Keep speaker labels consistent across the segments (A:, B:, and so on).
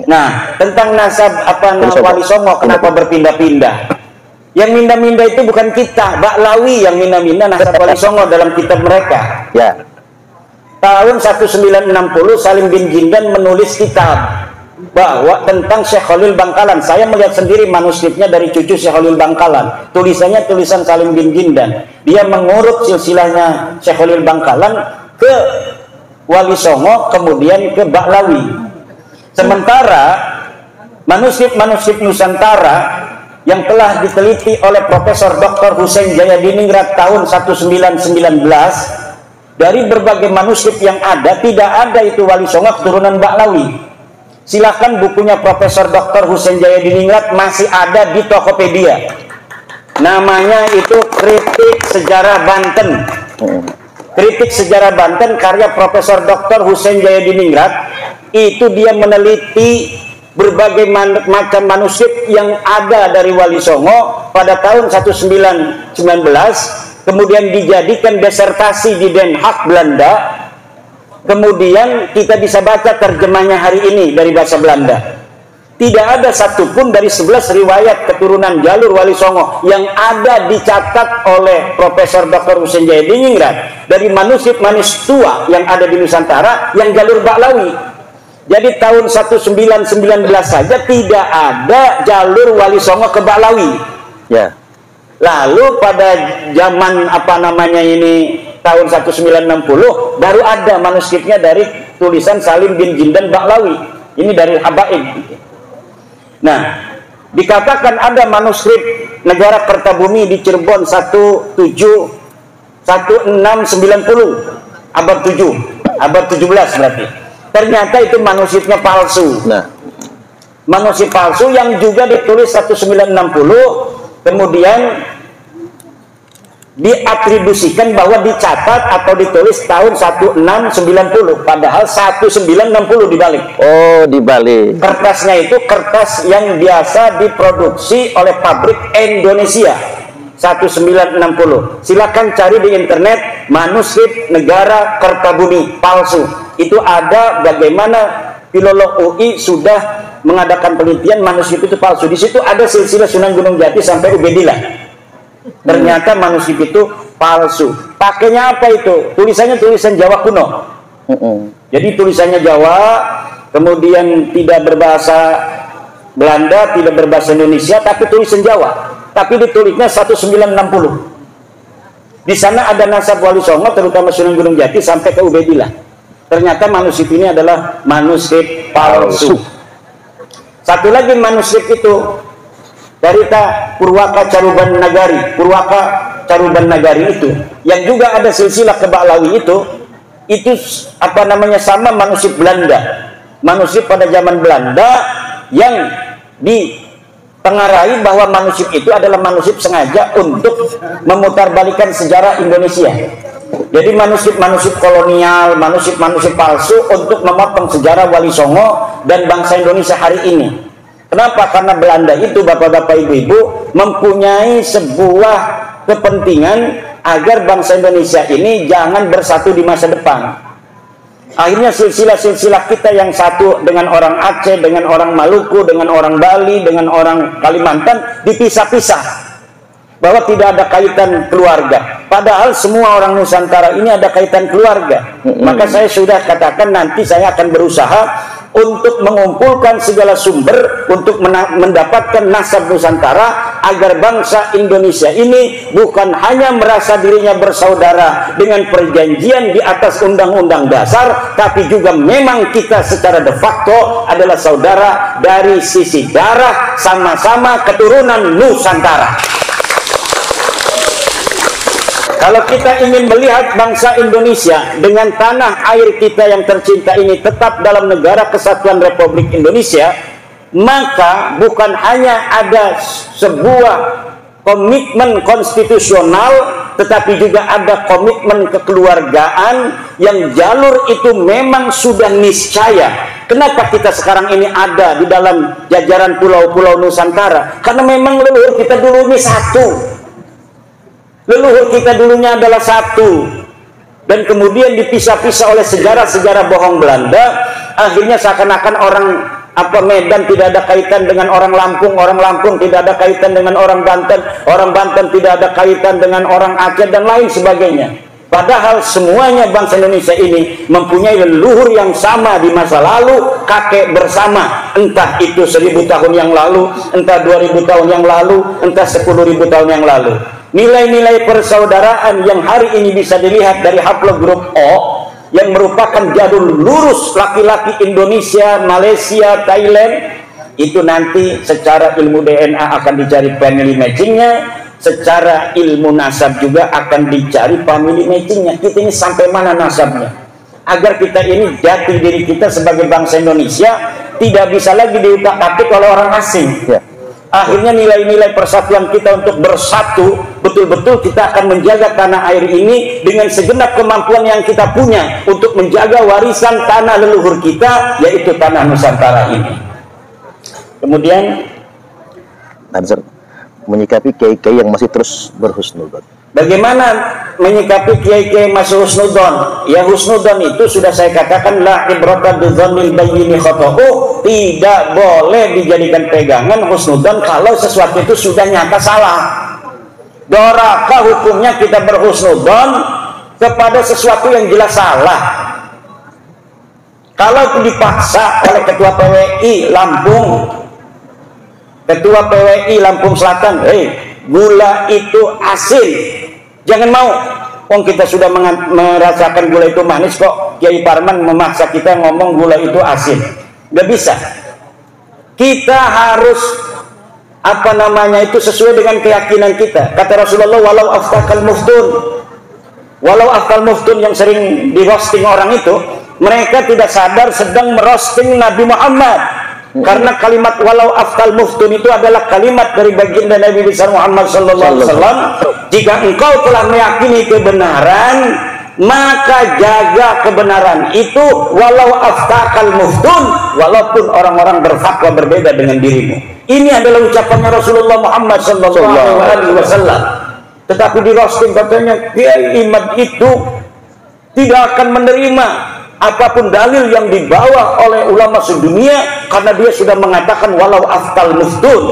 A: Nah, tentang nasab Wali Songo kenapa berpindah-pindah? Yang minda-minda itu bukan kita, Baklawi yang minda-minda nasab Wali Songo dalam kitab mereka.
B: Ya.
A: Tahun 1960 Salim bin Jindan menulis kitab bahwa tentang Syekh Khalil Bangkalan. Saya melihat sendiri manuskripnya dari cucu Syekh Khalil Bangkalan. Tulisannya tulisan Salim bin Jindan. Dia mengurut silsilahnya Syekh Khalil Bangkalan ke Wali Songo, kemudian ke Baklawi. Sementara manuskrip-manuskrip Nusantara yang telah diteliti oleh Profesor Dr. Husein Jayadiningrat tahun 1919, dari berbagai manuskrip yang ada, tidak ada itu Wali Songo keturunan Baklawi. Silahkan bukunya Profesor Dr. Husein Jayadiningrat masih ada di Tokopedia. Namanya itu Kritik Sejarah Banten. Kritik Sejarah Banten karya Profesor Dr. Husein Jayadiningrat. Itu dia meneliti berbagai macam manuskrip yang ada dari Wali Songo pada tahun 1919, kemudian dijadikan disertasi di Den Haag, Belanda. Kemudian kita bisa baca terjemahnya hari ini dari bahasa Belanda. Tidak ada satupun dari 11 riwayat keturunan jalur Wali Songo yang ada dicatat oleh Profesor Dr. Husein Jayadiningrat dari manuskrip-manuskrip tua yang ada di Nusantara yang jalur Baklawi. Jadi tahun 1919 saja tidak ada jalur Wali Songo ke Baklawi. Ya. Lalu pada zaman tahun 1960 baru ada manuskripnya dari tulisan Salim bin Jindan Baklawi. Ini dari Habaib. Nah, dikatakan ada manuskrip Negara Kertabumi di Cirebon 1690 abad 7, abad 17 berarti. Ternyata itu manuskripnya palsu. Nah, manuskrip palsu yang juga ditulis 1960, kemudian diatribusikan bahwa dicatat atau ditulis tahun 1690, padahal 1960 dibalik. Oh, dibalik. Kertasnya itu kertas yang biasa diproduksi oleh pabrik Indonesia. 1960. Silakan cari di internet manuskrip Negara Kertabumi palsu. Itu ada bagaimana filolog UI sudah mengadakan penelitian manuskrip itu palsu. Di situ ada silsilah Sunan Gunung Jati sampai Ubedillah. Ternyata manuskrip itu palsu. Pakainya apa itu? Tulisannya tulisan Jawa kuno. Jadi tulisannya Jawa, kemudian tidak berbahasa Belanda, tidak berbahasa Indonesia, tapi tulisan Jawa. Tapi ditulisnya 1960. Di sana ada nasab Wali Songo, terutama Sunan Gunung Jati sampai ke Ubedillah. Ternyata manuskrip ini adalah manuskrip palsu. Satu lagi manuskrip itu dari Purwaka Caruban Nagari. Purwaka Caruban Nagari itu yang juga ada silsilah ke Baklawi itu sama manuskrip Belanda. Manuskrip pada zaman Belanda yang ditengarai bahwa manuskrip itu adalah manuskrip sengaja untuk memutarbalikkan sejarah Indonesia. Jadi manuskrip-manuskrip kolonial, manuskrip-manuskrip palsu untuk memotong sejarah Wali Songo dan bangsa Indonesia hari ini. Kenapa? Karena Belanda itu, bapak-bapak, ibu-ibu, mempunyai sebuah kepentingan agar bangsa Indonesia ini jangan bersatu di masa depan. Akhirnya silsilah-silsilah kita yang satu dengan orang Aceh, dengan orang Maluku, dengan orang Bali, dengan orang Kalimantan dipisah-pisah. Bahwa tidak ada kaitan keluarga. Padahal semua orang Nusantara ini ada kaitan keluarga. Maka saya sudah katakan nanti saya akan berusaha untuk mengumpulkan segala sumber untuk mendapatkan nasab Nusantara agar bangsa Indonesia ini bukan hanya merasa dirinya bersaudara dengan perjanjian di atas Undang-Undang Dasar, tapi juga memang kita secara de facto adalah saudara dari sisi darah, sama-sama keturunan Nusantara. Kalau kita ingin melihat bangsa Indonesia dengan tanah air kita yang tercinta ini tetap dalam negara kesatuan Republik Indonesia, maka bukan hanya ada sebuah komitmen konstitusional, tetapi juga ada komitmen kekeluargaan yang jalur itu memang sudah niscaya. Kenapa kita sekarang ini ada di dalam jajaran pulau-pulau Nusantara? Karena memang leluhur kita dulu ini satu. Leluhur kita dulunya adalah satu, dan kemudian dipisah-pisah oleh sejarah-sejarah bohong Belanda. Akhirnya seakan-akan orang Medan tidak ada kaitan dengan orang Lampung tidak ada kaitan dengan orang Banten tidak ada kaitan dengan orang Aceh dan lain sebagainya. Padahal semuanya bangsa Indonesia ini mempunyai leluhur yang sama di masa lalu, kakek bersama, entah itu 1000 tahun yang lalu, entah 2000 tahun yang lalu, entah 10.000 tahun yang lalu. Nilai-nilai persaudaraan yang hari ini bisa dilihat dari haplogrup O, yang merupakan jadul lurus laki-laki Indonesia, Malaysia, Thailand, itu nanti secara ilmu DNA akan dicari family matchingnya, secara ilmu nasab juga akan dicari family matchingnya. Kita ini sampai mana nasabnya, agar kita ini jati diri kita sebagai bangsa Indonesia tidak bisa lagi diutak-atik oleh orang asing. Akhirnya nilai-nilai persatuan kita untuk bersatu, betul-betul kita akan menjaga tanah air ini dengan segenap kemampuan yang kita punya untuk menjaga warisan tanah leluhur kita, yaitu tanah Nusantara ini. Kemudian
B: menyikapi kiai-kiai yang masih terus berhusnudzon.
A: Bagaimana menyikapi kiai-kiai masih husnudzon? Ya, husnudzon itu sudah saya katakan, la ibrata bidzannil bayyini khata'u, tidak boleh dijadikan pegangan husnudzon kalau sesuatu itu sudah nyata salah. Dorakah hukumnya kita berhusnudzon kepada sesuatu yang jelas salah? Kalau dipaksa oleh ketua PWI Lampung Selatan, gula itu asin, jangan mau. Kita sudah merasakan gula itu manis kok. Kiai Parman memaksa kita ngomong gula itu asin, nggak bisa. Kita harus sesuai dengan keyakinan kita. Kata Rasulullah, walau aftal muftun yang sering di roasting orang itu, mereka tidak sadar sedang merosting Nabi Muhammad. Karena kalimat walau aftal muftun itu adalah kalimat dari baginda Nabi besar Muhammad sallallahu alaihi wasallam. Jika engkau telah meyakini kebenaran, maka jaga kebenaran itu walau aftakal muftun, walaupun orang-orang berfatwa berbeda dengan dirimu. Ini adalah ucapannya Rasulullah Muhammad sallallahu alaihi wasallam. Tetapi di roasting katanya Kiai Imad itu tidak akan menerima apapun dalil yang dibawa oleh ulama sedunia, karena dia sudah mengatakan walau aftal muftun.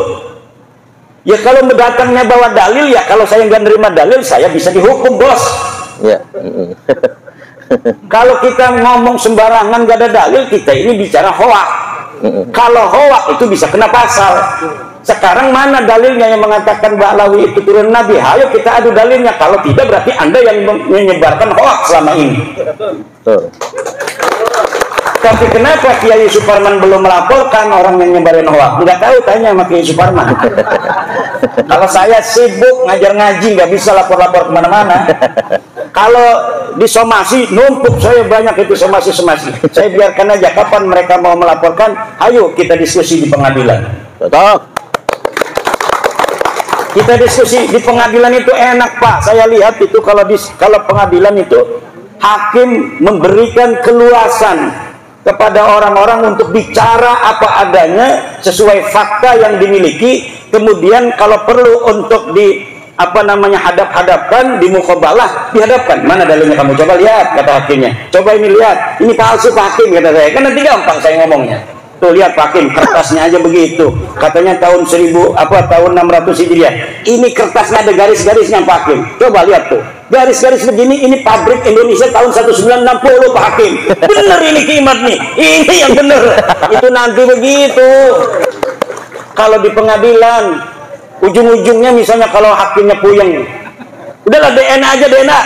A: Ya kalau mendatangnya bawa dalil, ya kalau saya nggak nerima dalil, saya bisa dihukum, bos. Ya. Kalau kita ngomong sembarangan nggak ada dalil, kita ini bicara hoak. Kalau hoak itu bisa kena pasal. Sekarang mana dalilnya yang mengatakan Ba'lawi itu turun Nabi? Ayo kita adu dalilnya. Kalau tidak, berarti Anda yang menyebarkan hoak selama ini. Tapi kenapa Kiai Suparman belum melaporkan orang yang nyebarin hoak? Nggak tahu, tanya sama Kiai Suparman. Kalau saya sibuk ngajar ngaji, nggak bisa lapor-lapor kemana-mana. Kalau di somasi numpuk saya banyak itu somasi. Saya biarkan aja, kapan mereka mau melaporkan, ayo kita diskusi di pengadilan. Kita diskusi di pengadilan itu enak, Pak. Saya lihat itu kalau pengadilan itu hakim memberikan keluasan kepada orang-orang untuk bicara apa adanya sesuai fakta yang dimiliki. Kemudian kalau perlu untuk hadap-hadapkan, di muqabalah dihadapkan. Mana dalilnya kamu? Coba lihat, kata hakimnya. Coba ini lihat, ini palsu Pak Hakim, kata saya. Kan nanti gampang saya ngomongnya. Tuh lihat Pak Hakim, kertasnya aja begitu. Katanya tahun 600 Hijriah. Ini kertasnya ada garis-garisnya Pak Hakim. Coba lihat tuh. Garis-garis begini, ini pabrik Indonesia tahun 1960 Pak Hakim. Bener ini kimat nih. Ini yang bener. Itu nanti begitu. Kalau di pengadilan, ujung-ujungnya misalnya kalau hakimnya puyeng, udahlah DNA aja, DNA.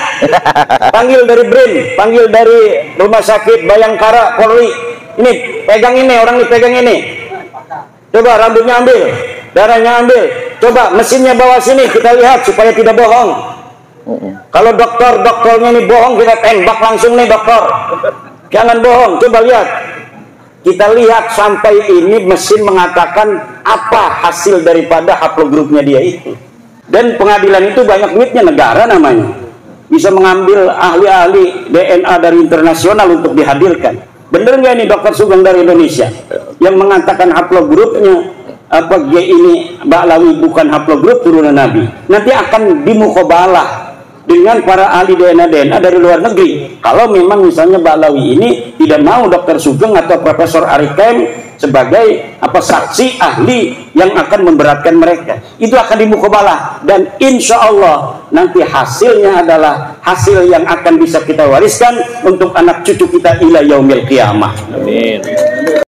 A: Panggil dari BRIN, panggil dari Rumah Sakit Bayangkara, Polri. Ini, pegang ini, orang ini pegang ini. Coba rambutnya ambil, darahnya ambil. Coba mesinnya bawa sini, kita lihat supaya tidak bohong. Kalau dokternya ini bohong, kita tembak langsung nih dokter. Jangan bohong, coba lihat. Kita lihat sampai ini mesin mengatakan apa hasil daripada haplogrupnya dia itu. Dan pengadilan itu banyak duitnya, negara namanya. Bisa mengambil ahli-ahli DNA dari internasional untuk dihadirkan. Bener nggak ini Dokter Sugeng dari Indonesia yang mengatakan haplogrupnya dia ini Ba'lawi bukan haplogrup turunan Nabi? Nanti akan dimuqabalah dengan para ahli DNA dari luar negeri. Kalau memang misalnya Ba'lawi ini tidak mau Dokter Sugeng atau Profesor Arikem sebagai saksi ahli yang akan memberatkan mereka. Itu akan dimuqabalah, dan insya Allah nanti hasilnya adalah hasil yang akan bisa kita wariskan untuk anak cucu kita ila yaumil qiyamah.
C: Amin.